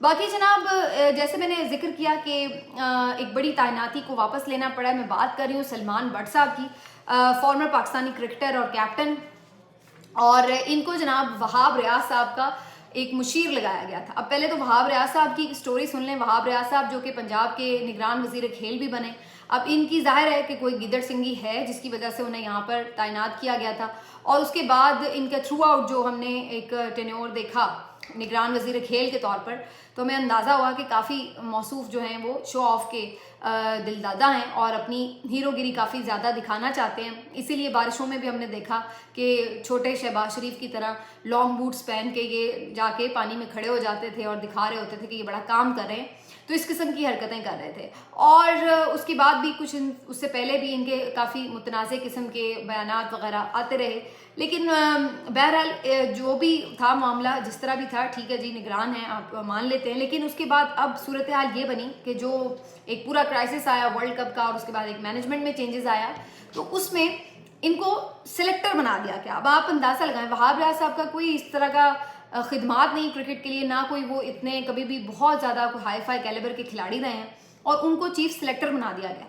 باقی جناب جیسے میں نے ذکر کیا کہ ایک بڑی تعیناتی کو واپس لینا پڑا ہے. میں بات کر رہی ہوں سلمان بٹ صاحب کی, فارمر پاکستانی کرکٹر اور کیپٹن, اور ان کو جناب وہاب ریاض صاحب کا ایک مشیر لگایا گیا تھا. اب پہلے تو وہاب ریاض صاحب کی سٹوری سن لیں. وہاب ریاض صاحب جو کہ پنجاب کے نگران وزیر کھیل بھی بنے. اب ان کی ظاہر ہے کہ کوئی گدڑ سنگی ہے جس کی وجہ سے انہیں یہاں پر تعینات کیا گیا تھا, اور اس کے بعد ان کا تھرو آؤٹ جو ہم نے ایک ٹینیور دیکھا نگران وزیر کھیل کے طور پر, تو ہمیں اندازہ ہوا کہ کافی موصوف جو ہیں وہ شو آف کے دل دادا ہیں اور اپنی ہیرو گری کافی زیادہ دکھانا چاہتے ہیں. اسی لیے بارشوں میں بھی ہم نے دیکھا کہ چھوٹے شہباز شریف کی طرح لانگ بوٹس پہن کے یہ جا کے پانی میں کھڑے ہو جاتے تھے اور دکھا رہے ہوتے تھے کہ یہ بڑا کام کر رہے ہیں. تو اس قسم کی حرکتیں کر رہے تھے, اور اس کے بعد بھی کچھ اس سے پہلے بھی ان کے کافی متنازع قسم کے بیانات وغیرہ آتے رہے. لیکن بہرحال جو بھی تھا معاملہ جس طرح بھی تھا, ٹھیک ہے جی نگران ہیں آپ مان لیتے ہیں. لیکن اس کے بعد اب صورتحال یہ بنی کہ جو ایک پورا کرائسس آیا ورلڈ کپ کا, اور اس کے بعد ایک مینجمنٹ میں چینجز آیا, تو اس میں ان کو سلیکٹر بنا دیا گیا. اب آپ اندازہ لگائیں, وہاب ریاض صاحب کا کوئی اس طرح کا خدمات نہیں کرکٹ کے لیے, نہ کوئی وہ اتنے کبھی بھی بہت زیادہ کوئی ہائی فائی کیلیبر کے کھلاڑی رہے ہیں, اور ان کو چیف سلیکٹر بنا دیا گیا.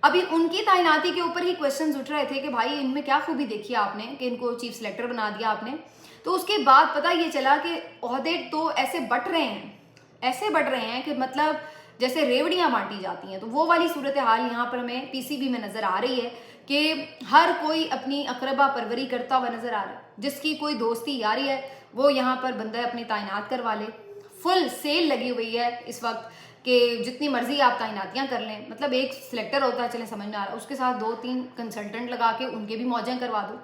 ابھی ان کی تعیناتی کے اوپر ہی کویشچنز اٹھ رہے تھے کہ بھائی ان میں کیا خوبی دیکھی آپ نے کہ ان کو چیف سلیکٹر بنا دیا آپ نے. تو اس کے بعد پتہ یہ چلا کہ عہدے تو ایسے بٹ رہے ہیں کہ مطلب جیسے ریوڑیاں بانٹی جاتی ہیں. تو وہ والی صورتحال یہاں پر ہمیں پی سی بی میں نظر آ رہی ہے کہ ہر کوئی اپنی اقربا پروری کرتا ہوا نظر آ رہا ہے. جس کی کوئی دوستی یاری ہے وہ یہاں پر بندہ اپنی تعینات کروا لے. فل سیل لگی ہوئی ہے اس وقت کہ جتنی مرضی آپ تعیناتیاں کر لیں. مطلب ایک سلیکٹر ہوتا ہے, چلیں سمجھ میں آ رہا ہے, اس کے ساتھ 2-3 کنسلٹنٹ لگا کے ان کے بھی موجیں کروا دو.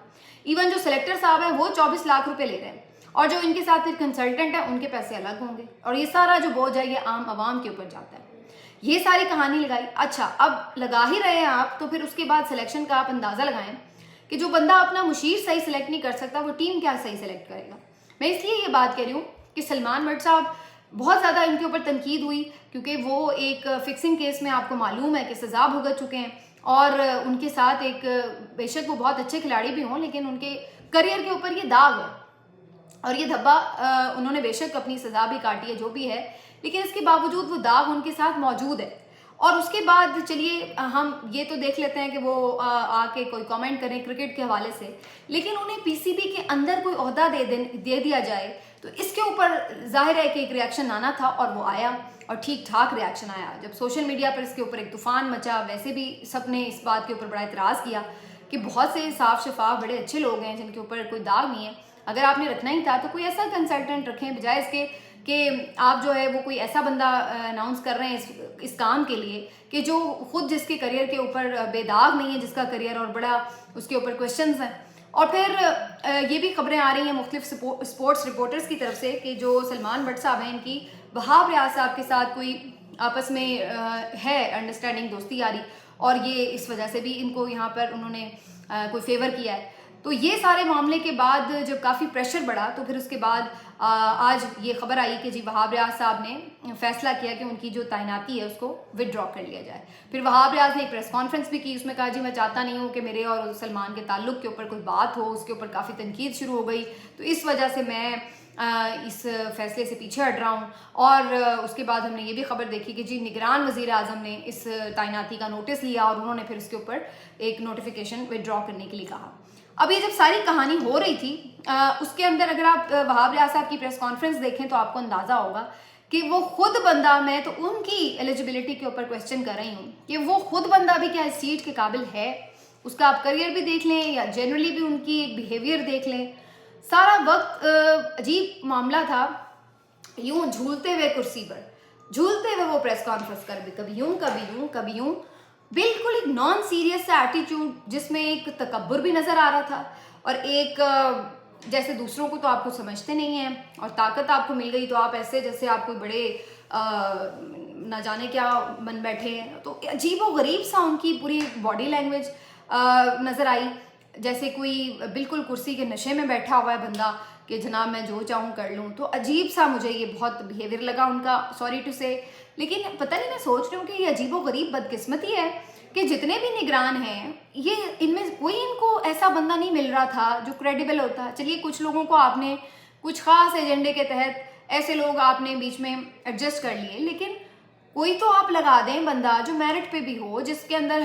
ایون جو سلیکٹر صاحب ہیں وہ 24 لاکھ روپے لے رہے ہیں, اور جو ان کے ساتھ پھر کنسلٹنٹ ہیں ان کے پیسے الگ ہوں گے, اور یہ سارا جو بوجھ ہے یہ عام عوام کے اوپر جاتا ہے. یہ ساری کہانی لگائی. اچھا اب لگا ہی رہے ہیں آپ, تو پھر اس کے بعد سلیکشن کا آپ اندازہ لگائیں کہ جو بندہ اپنا مشیر صحیح سلیکٹ نہیں کر سکتا وہ ٹیم کیا صحیح سلیکٹ کرے گا. میں اس لیے یہ بات کہہ رہی ہوں کہ سلمان بٹ صاحب بہت زیادہ ان کے اوپر تنقید ہوئی, کیونکہ وہ ایک فکسنگ کیس میں آپ کو معلوم ہے کہ سزا بھگت چکے ہیں, اور ان کے ساتھ ایک بے شک وہ بہت اچھے کھلاڑی بھی ہوں لیکن ان کے کریئر کے اوپر یہ داغ ہے, اور یہ دھبا انہوں نے بے شک اپنی سزا بھی کاٹی ہے جو بھی ہے, لیکن اس کے باوجود وہ داغ ان کے ساتھ موجود ہے. اور اس کے بعد چلیے ہم یہ تو دیکھ لیتے ہیں کہ وہ آ کے کوئی کامنٹ کریں کرکٹ کے حوالے سے, لیکن انہیں پی سی بی کے اندر کوئی عہدہ دے دیا جائے تو اس کے اوپر ظاہر ہے کہ ایک ریاکشن آنا تھا, اور وہ آیا, اور ٹھیک ٹھاک ریاکشن آیا. جب سوشل میڈیا پر اس کے اوپر ایک طوفان مچا, ویسے بھی سب نے اس بات کے اوپر بڑا اعتراض کیا کہ بہت سے صاف شفاف بڑے اچھے لوگ ہیں جن کے اوپر کوئی داغ نہیں ہے. اگر آپ نے رکھنا ہی تھا تو کوئی ایسا کنسلٹنٹ رکھیں, بجائے اس کے کہ آپ جو ہے وہ کوئی ایسا بندہ اناؤنس کر رہے ہیں اس کام کے لیے کہ جو خود جس کے کریئر کے اوپر بے داغ نہیں ہے جس کا کریئر, اور بڑا اس کے اوپر کویشچنز ہیں. اور پھر یہ بھی خبریں آ رہی ہیں مختلف سپورٹس رپورٹرز کی طرف سے کہ جو سلمان بٹ صاحب ہیں ان کی وہاب ریاض صاحب کے ساتھ کوئی آپس میں ہے انڈرسٹینڈنگ, دوستی یاری, اور یہ اس وجہ سے بھی ان کو یہاں پر انہوں نے کوئی فیور کیا ہے. تو یہ سارے معاملے کے بعد جب کافی پریشر بڑھا تو پھر اس کے بعد آج یہ خبر آئی کہ جی وہاب ریاض صاحب نے فیصلہ کیا کہ ان کی جو تعیناتی ہے اس کو وڈرا کر لیا جائے. پھر وہاب ریاض نے ایک پریس کانفرنس بھی کی, اس میں کہا جی میں چاہتا نہیں ہوں کہ میرے اور سلمان کے تعلق کے اوپر کوئی بات ہو, اس کے اوپر کافی تنقید شروع ہو گئی, تو اس وجہ سے میں اس فیصلے سے پیچھے ہٹ رہا ہوں. اور اس کے بعد ہم نے یہ بھی خبر دیکھی کہ جی نگران وزیر اعظم نے اس تعیناتی کا نوٹس لیا اور انہوں نے پھر اس کے اوپر ایک نوٹیفیکیشن ودرا کرنے کے لیے کہا. اب یہ جب ساری کہانی ہو رہی تھی اس کے اندر اگر آپ وہاب ریاض صاحب کی پریس کانفرنس دیکھیں تو آپ کو اندازہ ہوگا کہ وہ خود بندہ, میں تو ان کی ایلیجبلٹی کے اوپر کویشچن کر رہی ہوں کہ وہ خود بندہ بھی کیا اس سیٹ کے قابل ہے. اس کا آپ کریئر بھی دیکھ لیں یا جنرلی بھی ان کی ایک بیہیویئر دیکھ لیں, سارا وقت عجیب معاملہ تھا. یوں جھولتے ہوئے کرسی پر جھولتے ہوئے وہ پریس کانفرنس کر, کبھی یوں کبھی یوں کبھی یوں, بالکل ایک نان سیریس سا ایٹیٹیوڈ جس میں ایک تکبر بھی نظر آ رہا تھا, اور ایک جیسے دوسروں کو تو آپ کو سمجھتے نہیں ہیں اور طاقت آپ کو مل گئی تو آپ ایسے جیسے آپ کوئی بڑے نہ جانے کیا من بیٹھے ہیں. تو عجیب و غریب سا ان کی پوری باڈی لینگویج نظر آئی, جیسے کوئی بالکل کرسی کے نشے میں بیٹھا ہوا ہے بندہ کہ جناب میں جو چاہوں کر لوں. تو عجیب سا مجھے یہ بہت بیہیویئر لگا ان کا, سوری ٹو سے. لیکن پتہ نہیں, میں سوچ رہی ہوں کہ یہ عجیب و غریب بدقسمتی ہے کہ جتنے بھی نگران ہیں یہ ان میں کوئی ان کو ایسا بندہ نہیں مل رہا تھا جو کریڈیبل ہوتا. چلیے کچھ لوگوں کو آپ نے کچھ خاص ایجنڈے کے تحت ایسے لوگ آپ نے بیچ میں ایڈجسٹ کر لیے، لیکن کوئی تو آپ لگا دیں بندہ جو میرٹ پہ بھی ہو، جس کے اندر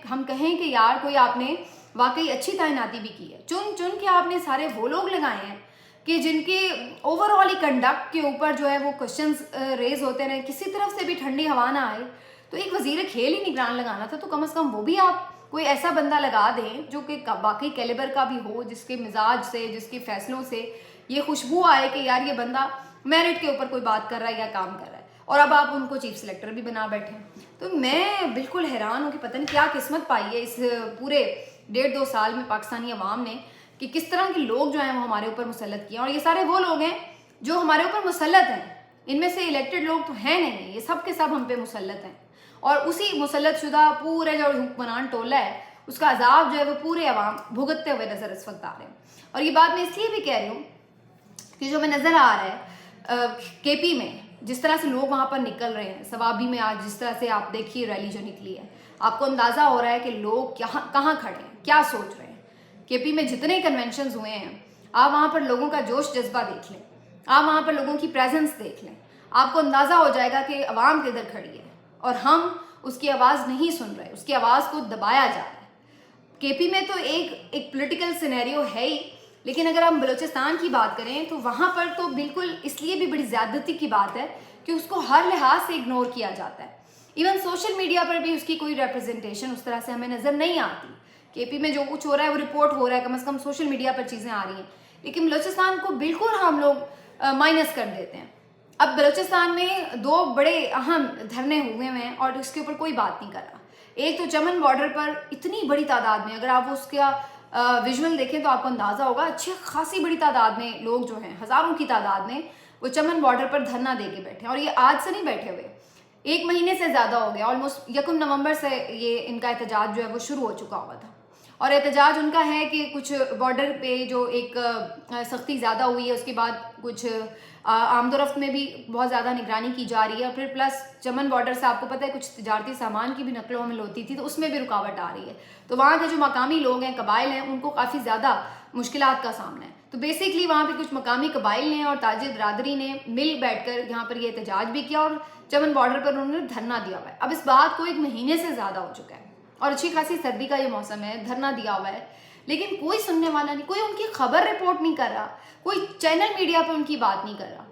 ہم کہیں کہ یار کوئی آپ نے واقعی اچھی تعیناتی بھی کی ہے۔ چن کے آپ نے سارے وہ لوگ لگائے ہیں کہ جن کے اوور آل ہی کنڈکٹ کے اوپر جو ہے وہ کوشچنز ریز ہوتے رہے، کسی طرف سے بھی ٹھنڈی ہوا نہ آئے۔ تو ایک وزیر کھیل ہی نگران لگانا تھا، تو کم از کم وہ بھی آپ کوئی ایسا بندہ لگا دیں جو کہ باقی کیلیبر کا بھی ہو، جس کے مزاج سے، جس کے فیصلوں سے یہ خوشبو آئے کہ یار یہ بندہ میرٹ کے اوپر کوئی بات کر رہا ہے یا کام کر رہا ہے، اور اب آپ ان کو چیف سلیکٹر بھی بنا بیٹھے ہیں۔ تو میں بالکل حیران ہوں کہ پتہ نہیں کیا قسمت پائی ہے اس پورے 1.5-2 سال میں پاکستانی عوام نے، کہ کس طرح کے لوگ جو ہیں وہ ہمارے اوپر مسلط کیے ہیں۔ اور یہ سارے وہ لوگ ہیں جو ہمارے اوپر مسلط ہیں، ان میں سے الیکٹڈ لوگ تو ہیں نہیں، یہ سب کے سب ہم پہ مسلط ہیں، اور اسی مسلط شدہ پورے جو حکمران ٹولہ ہے اس کا عذاب جو ہے وہ پورے عوام بھگتتے ہوئے نظر اس وقت آ رہے ہیں۔ اور یہ بات میں اس لیے بھی کہہ رہی ہوں کہ جو ہمیں نظر آ رہا ہے کے پی میں جس طرح سے لوگ وہاں پر نکل رہے ہیں، ثوابی میں آج جس طرح سے آپ دیکھیے ریلی جو نکلی ہے، آپ کو اندازہ ہو رہا ہے کہ لوگ کہاں کھڑے ہیں، کیا سوچ رہے ہیں۔ کے پی میں جتنے کنونشنز ہوئے ہیں، آپ وہاں پر لوگوں کا جوش جذبہ دیکھ لیں، آپ وہاں پر لوگوں کی پریزنس دیکھ لیں، آپ کو اندازہ ہو جائے گا کہ عوام کدھر کھڑی ہے اور ہم اس کی آواز نہیں سن رہے، اس کی آواز کو دبایا جا رہا ہے۔ کے پی میں تو ایک پولیٹیکل سینیریو ہے ہی، لیکن اگر ہم بلوچستان کی بات کریں تو وہاں پر تو بالکل اس لیے بھی بڑی زیادتی کی بات ہے کہ اس کو ہر لحاظ سے اگنور کیا جاتا ہے۔ ایون سوشل میڈیا پر بھی اس کی کوئی ریپرزنٹیشن اس طرح سے ہمیں نظر نہیں آتی۔ کے پی میں جو کچھ ہو رہا ہے وہ رپورٹ ہو رہا ہے، کم از کم سوشل میڈیا پر چیزیں آ رہی ہیں، لیکن بلوچستان کو بالکل ہم لوگ مائنس کر دیتے ہیں۔ اب بلوچستان میں 2 بڑے اہم دھرنے ہوئے ہیں اور اس کے اوپر کوئی بات نہیں کر رہا۔ ایک تو چمن بارڈر پر اتنی بڑی تعداد میں، اگر آپ اس کا ویژول دیکھیں تو آپ کو اندازہ ہوگا، اچھی خاصی بڑی تعداد میں لوگ جو ہیں، ہزاروں کی تعداد میں وہ چمن بارڈر پر دھرنا دے کے بیٹھے ہیں، اور یہ آج سے نہیں بیٹھے ہوئے، 1 مہینے سے زیادہ ہو گیا، آلموسٹ 1 نومبر سے یہ ان کا احتجاج جو ہے وہ شروع ہو چکا ہوا تھا۔ اور احتجاج ان کا ہے کہ کچھ بارڈر پہ جو ایک سختی زیادہ ہوئی ہے، اس کے بعد کچھ آمد و رفت میں بھی بہت زیادہ نگرانی کی جا رہی ہے، اور پھر پلس چمن بارڈر سے آپ کو پتہ ہے کچھ تجارتی سامان کی بھی نقل و حمل ہوتی تھی، تو اس میں بھی رکاوٹ آ رہی ہے۔ تو وہاں کے جو مقامی لوگ ہیں، قبائل ہیں، ان کو کافی زیادہ مشکلات کا سامنا ہے۔ تو بیسکلی وہاں پہ کچھ مقامی قبائل نے اور تاجر برادری نے مل بیٹھ کر یہاں پر یہ احتجاج بھی کیا، اور چمن بارڈر پر انہوں نے دھرنا دیا ہوا ہے۔ اب اس بات کو 1 مہینے سے زیادہ ہو چکا ہے، اور اچھی خاصی سردی کا یہ موسم ہے، دھرنا دیا ہوا ہے، لیکن کوئی سننے والا نہیں، کوئی ان کی خبر رپورٹ نہیں کر رہا، کوئی چینل میڈیا پہ ان کی بات نہیں کر رہا۔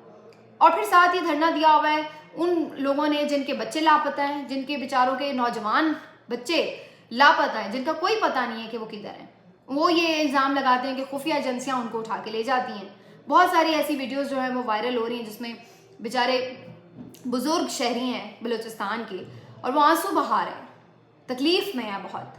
اور پھر ساتھ ہی دھرنا دیا ہوا ہے ان لوگوں نے جن کے بچے لاپتہ ہیں، جن کے بیچاروں کے نوجوان بچے لاپتہ ہیں، جن کا کوئی پتہ نہیں ہے کہ وہ کدھر ہیں۔ وہ یہ الزام لگاتے ہیں کہ خفیہ ایجنسیاں ان کو اٹھا کے لے جاتی ہیں۔ بہت ساری ایسی ویڈیوز جو ہیں وہ وائرل ہو رہی ہیں جس میں بیچارے بزرگ شہری ہیں بلوچستان کے، اور وہ آنسو بہا رہے ہیں، تکلیف میں ہیں بہت۔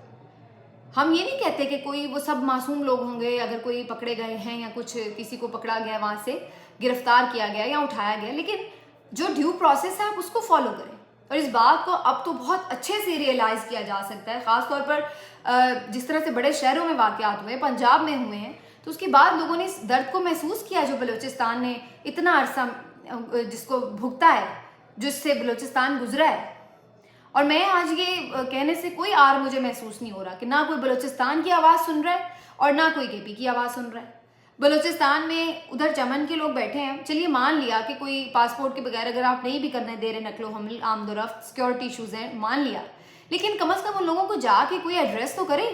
ہم یہ نہیں کہتے کہ کوئی وہ سب معصوم لوگ ہوں گے، اگر کوئی پکڑے گئے ہیں یا کچھ کسی کو پکڑا گیا وہاں سے گرفتار کیا گیا یا اٹھایا گیا، لیکن جو ڈیو پروسیس ہے آپ اس کو فالو کریں۔ اور اس بات کو اب تو بہت اچھے سے ریئلائز کیا جا سکتا ہے، خاص طور پر جس طرح سے بڑے شہروں میں واقعات ہوئے، پنجاب میں ہوئے ہیں، تو اس کے بعد لوگوں نے اس درد کو محسوس کیا جو بلوچستان نے اتنا عرصہ جس کو بھگتا ہے، جس سے بلوچستان گزرا ہے۔ اور میں آج یہ کہنے سے کوئی آر مجھے محسوس نہیں ہو رہا کہ نہ کوئی بلوچستان کی آواز سن رہا ہے اور نہ کوئی کے پی کی آواز سن رہا ہے۔ بلوچستان میں ادھر چمن کے لوگ بیٹھے ہیں، چلیے مان لیا کہ کوئی پاسپورٹ کے بغیر اگر آپ نہیں بھی کرنے دے رہے نقل و حمل، آمد و رفت، سیکورٹی ایشوز ہیں، مان لیا، لیکن کم از کم ان لوگوں کو جا کے کوئی ایڈریس تو کرے،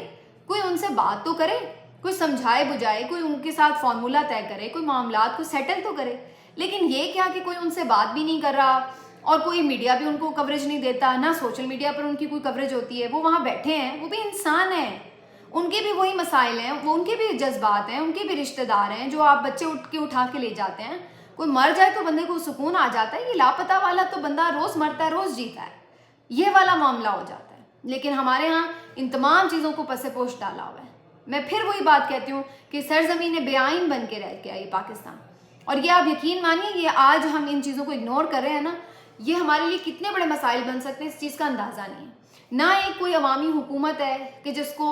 کوئی ان سے بات تو کرے، کوئی سمجھائے بجھائے، کوئی ان کے ساتھ فارمولہ طے کرے، کوئی معاملات کو سیٹل تو کرے۔ لیکن یہ کیا کہ کوئی ان سے بات بھی نہیں کر رہا، اور کوئی میڈیا بھی ان کو کوریج نہیں دیتا، نہ سوشل میڈیا پر ان کی کوئی کوریج ہوتی ہے۔ وہ وہاں بیٹھے ہیں، وہ بھی انسان ہیں، ان کے بھی وہی مسائل ہیں، وہ ان کے بھی جذبات ہیں، ان کے بھی رشتہ دار ہیں جو آپ بچے اٹھا کے لے جاتے ہیں۔ کوئی مر جائے تو بندے کو سکون آ جاتا ہے، یہ لاپتہ والا تو بندہ روز مرتا ہے روز جیتا ہے، یہ والا معاملہ ہو جاتا ہے۔ لیکن ہمارے ہاں ان تمام چیزوں کو پس پوش ڈالا ہوا ہے۔ میں پھر وہی بات کہتی ہوں کہ سرزمین بے آئین بن کے رہ گیا یہ پاکستان، اور یہ آپ یقین مانیے، یہ آج ہم ان چیزوں کو اگنور کر رہے ہیں نا، یہ ہمارے لیے کتنے بڑے مسائل بن سکتے ہیں، اس چیز کا اندازہ نہیں ہے۔ نہ ایک کوئی عوامی حکومت ہے کہ جس کو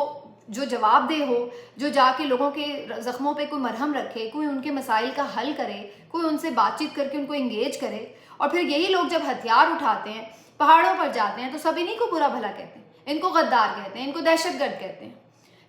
جو جواب دہ ہو، جو جا کے لوگوں کے زخموں پہ کوئی مرہم رکھے، کوئی ان کے مسائل کا حل کرے، کوئی ان سے بات چیت کر کے ان کو انگیج کرے۔ اور پھر یہی لوگ جب ہتھیار اٹھاتے ہیں، پہاڑوں پر جاتے ہیں، تو سب انہیں کو برا بھلا کہتے ہیں، ان کو غدار کہتے ہیں، ان کو دہشت گرد کہتے ہیں۔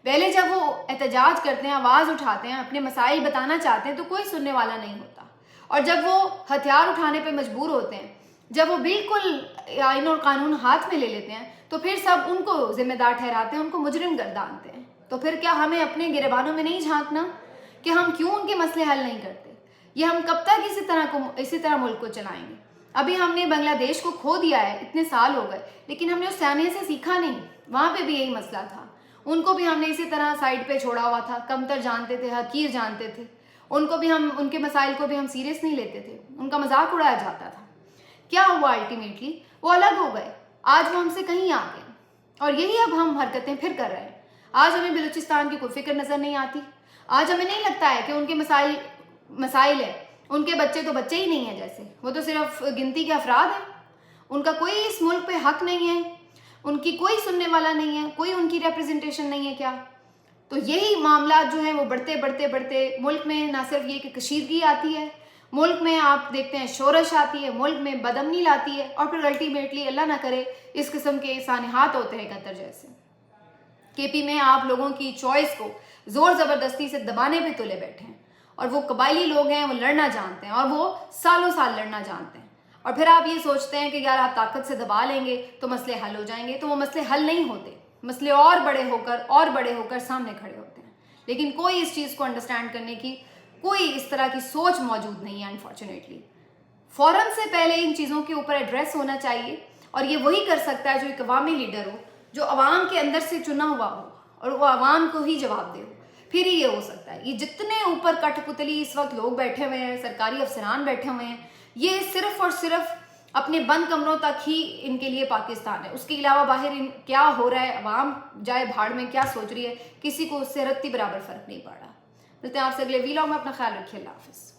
پہلے جب وہ احتجاج کرتے ہیں، آواز اٹھاتے ہیں، اپنے مسائل بتانا چاہتے ہیں، تو کوئی سننے والا نہیں ہوتا، اور جب وہ ہتھیار اٹھانے پہ مجبور ہوتے ہیں، جب وہ بالکل آئین اور قانون ہاتھ میں لے لیتے ہیں، تو پھر سب ان کو ذمہ دار ٹھہراتے ہیں، ان کو مجرم گردانتے ہیں۔ تو پھر کیا ہمیں اپنے گریبانوں میں نہیں جھانکنا کہ ہم کیوں ان کے مسئلے حل نہیں کرتے؟ یہ ہم کب تک اسی طرح ملک کو چلائیں گے؟ ابھی ہم نے بنگلہ دیش کو کھو دیا ہے، اتنے سال ہو گئے، لیکن ہم نے اس سامنے سے سیکھا نہیں۔ وہاں پہ بھی یہی مسئلہ تھا، ان کو بھی ہم نے اسی طرح سائڈ پہ چھوڑا ہوا تھا، کمتر جانتے تھے، حقیر جانتے تھے، ان کو بھی ان کے مسائل کو بھی ہم سیریس نہیں لیتے تھے، ان کا مذاق اڑایا جاتا تھا۔ کیا ہوا الٹیمیٹلی؟ وہ الگ ہو گئے، آج وہ ہم سے کہیں آ گئے، اور یہی اب ہم حرکتیں پھر کر رہے ہیں۔ آج ہمیں بلوچستان کی کوئی فکر نظر نہیں آتی، آج ہمیں نہیں لگتا ہے کہ ان کے مسائل ہیں، ان کے بچے تو بچے ہی نہیں ہیں، جیسے وہ تو صرف گنتی کے افراد ہیں، ان کا کوئی اس ملک پہ حق نہیں ہے، ان کی کوئی سننے والا نہیں ہے، کوئی ان کی ریپرزنٹیشن نہیں ہے کیا؟ تو یہی معاملات جو ہیں وہ بڑھتے بڑھتے بڑھتے ملک میں نہ صرف یہ کہ کشیدگی آتی ہے، ملک میں آپ دیکھتے ہیں شورش آتی ہے، ملک میں بدامنی لاتی ہے، اور پھر الٹیمیٹلی اللہ نہ کرے اس قسم کے سانحات ہوتے ہیں قطر جیسے۔ کے پی میں آپ لوگوں کی چوائس کو زور زبردستی سے دبانے پہ تلے بیٹھے ہیں، اور وہ قبائلی لوگ ہیں، وہ لڑنا جانتے ہیں، اور وہ سالوں سال لڑنا جانتے ہیں، اور پھر آپ یہ سوچتے ہیں کہ یار آپ طاقت سے دبا لیں گے تو مسئلے حل ہو جائیں گے، تو وہ مسئلے حل نہیں ہوتے، مسئلے اور بڑے ہو کر سامنے کھڑے ہوتے ہیں۔ لیکن کوئی اس چیز کو انڈرسٹینڈ کرنے کی کوئی اس طرح کی سوچ موجود نہیں ہے انفارچونیٹلی۔ فوراً سے پہلے ان چیزوں کے اوپر ایڈریس ہونا چاہیے، اور یہ وہی کر سکتا ہے جو ایک عوامی لیڈر ہو، جو عوام کے اندر سے چنا ہوا ہو اور وہ عوام کو ہی جواب دے ہو، پھر ہی یہ ہو سکتا ہے۔ یہ جتنے اوپر کٹ پتلی اس وقت لوگ بیٹھے ہوئے ہیں، سرکاری افسران بیٹھے ہوئے ہیں، یہ صرف اور صرف اپنے بند کمروں تک ہی ان کے لیے پاکستان ہے، اس کے علاوہ باہر کیا ہو رہا ہے، عوام جائے بھاڑ میں کیا سوچ رہی ہے، کسی کو اس سے رتی برابر فرق نہیں پڑ رہا۔ ملتے ہیں آپ سے اگلے ویلاگ میں، اپنا خیال رکھیے، اللہ حافظ۔